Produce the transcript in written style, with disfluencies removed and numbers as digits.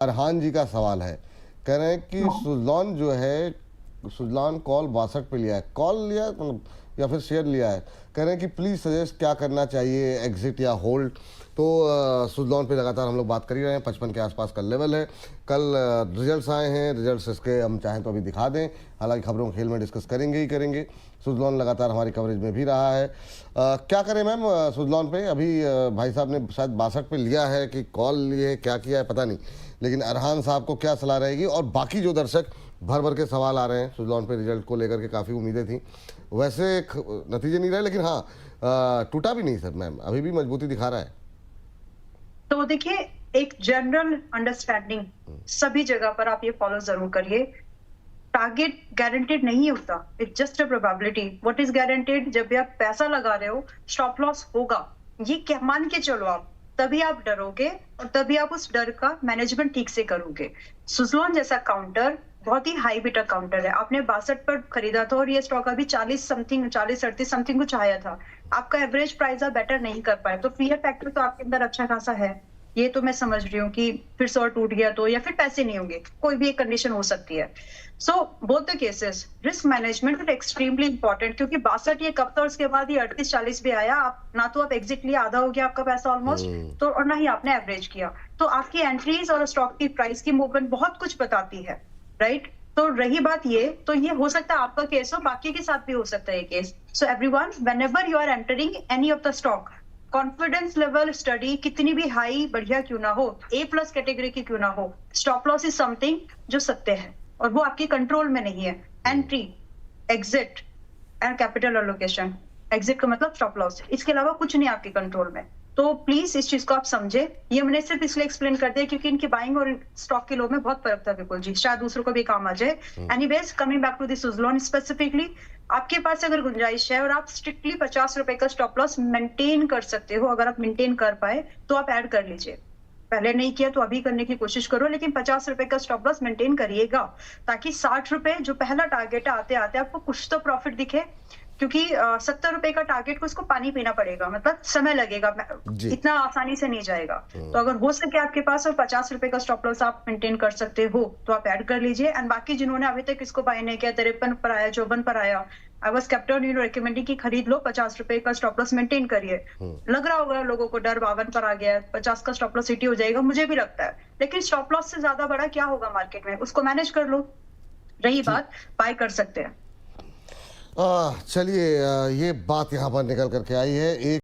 अरहान जी का सवाल है, कह रहे हैं कि सुजलॉन जो है, सुजलॉन कॉल 62 पे लिया है, कॉल लिया मतलब या फिर शेयर लिया है, कह रहे हैं कि प्लीज़ सजेस्ट क्या करना चाहिए, एग्जिट या होल्ड। तो सुजलॉन पे लगातार हम लोग बात कर ही रहे हैं, 55 के आसपास का लेवल है। कल रिजल्ट्स आए हैं, रिजल्ट्स इसके हम चाहें तो अभी दिखा दें, हालांकि खबरों के खेल में डिस्कस करेंगे ही करेंगे। सुजलॉन लगातार हमारी कवरेज में भी रहा है। क्या करें मैम सुजलॉन पे? अभी भाई साहब ने शायद 62 पे लिया है कि कॉल लिए, क्या किया है पता नहीं, लेकिन अरहान साहब को क्या सलाह रहेगी? और बाकी जो दर्शक भर भर के सवाल आ रहे हैं सुजलॉन पे, रिजल्ट को लेकर के काफ़ी उम्मीदें थी, वैसे नतीजे नहीं रहे, लेकिन हाँ टूटा भी नहीं सर मैम, अभी भी मजबूती दिखा रहा है। तो देखिए, एक जनरल अंडरस्टैंडिंग सभी जगह पर आप ये फॉलो जरूर करिए। टारगेट गारंटेड नहीं होता, it's just a probability. What is guaranteed? जब भी आप पैसा लगा रहे हो, स्टॉप लॉस होगा, ये क्या मान के चलो आप, तभी आप डरोगे और तभी आप उस डर का मैनेजमेंट ठीक से करोगे। सुजलॉन जैसा काउंटर बहुत ही हाई बीटा काउंटर है। आपने 62 पर खरीदा था और ये स्टॉक अभी 40 समथिंग, 40-38 समथिंग कुछ आया था। आपका एवरेज प्राइस आप बेटर नहीं कर पाए, तो फियर फैक्टर तो आपके अंदर अच्छा खासा है। ये तो मैं समझ रही हूँ कि फिर से और टूट गया तो, या फिर पैसे नहीं होंगे, कोई भी एक कंडीशन हो सकती है। So both the cases risk management is extremely important, क्योंकि 62 ये कब था और उसके बाद ये 38-40 भी आया। आप ना तो आप एग्जिट लिया, आधा हो गया आपका पैसा ऑलमोस्ट, तो और ना ही आपने एवरेज किया। तो आपकी एंट्रीज और स्टॉक की प्राइस की मूवमेंट बहुत कुछ बताती है, राइट? तो रही बात ये, तो ये हो सकता है आपका केस हो, बाकी के साथ भी हो सकता है ये case. So everyone, whenever you are entering any of the stock, confidence level study कितनी भी हाई बढ़िया क्यों ना हो, A+ कैटेगरी की क्यों ना हो, स्टॉप लॉस इज समथिंग जो सत्य है और वो आपके कंट्रोल में नहीं है। Entry, exit and capital allocation. Exit का मतलब स्टॉप लॉस, इसके अलावा कुछ नहीं आपके कंट्रोल में। तो प्लीज इस चीज को आप समझे। ये मैंने सिर्फ इसलिए एक्सप्लेन कर दिया क्योंकि इनकी बाइंग और स्टॉक के लो में बहुत फर्क था। बिल्कुल जी, शायद दूसरों को भी काम आ जाए। Anyways, coming back to this Suzlon specifically, आपके पास अगर गुंजाइश है और आप स्ट्रिक्टली 50 रुपए का स्टॉप लॉस मेंटेन कर सकते हो, अगर आप मेंटेन कर पाए तो आप ऐड कर लीजिए। पहले नहीं किया तो अभी करने की कोशिश करो, लेकिन 50 रुपए का स्टॉप लॉस मेंटेन करिएगा, ताकि 60 रुपए जो पहला टारगेट है, आते आते आपको कुछ तो प्रॉफिट दिखे। क्योंकि 70 रुपए का टारगेट को इसको पानी पीना पड़ेगा, मतलब समय लगेगा, जी। इतना आसानी से नहीं जाएगा। तो अगर हो सके आपके पास और 50 रुपए का स्टॉप लॉस आप मेंटेन कर सकते हो तो आप ऐड कर लीजिए। एंड बाकी जिन्होंने अभी तक इसको बाय नहीं किया, 53 पर आया, 54 पर आया, I was kept on you recommending कि खरीद लो, 50 रुपए का स्टॉप लॉस मेंटेन करिए। लग रहा होगा लोगों को डर, 52 पर आ गया है, 50 का स्टॉप लॉस हिट हो जाएगा, मुझे भी लगता है, लेकिन स्टॉप लॉस से ज्यादा बड़ा क्या होगा मार्केट में, उसको मैनेज कर लो। रही बात, बाय कर सकते हैं। चलिए ये बात यहाँ पर निकल करके आई है। एक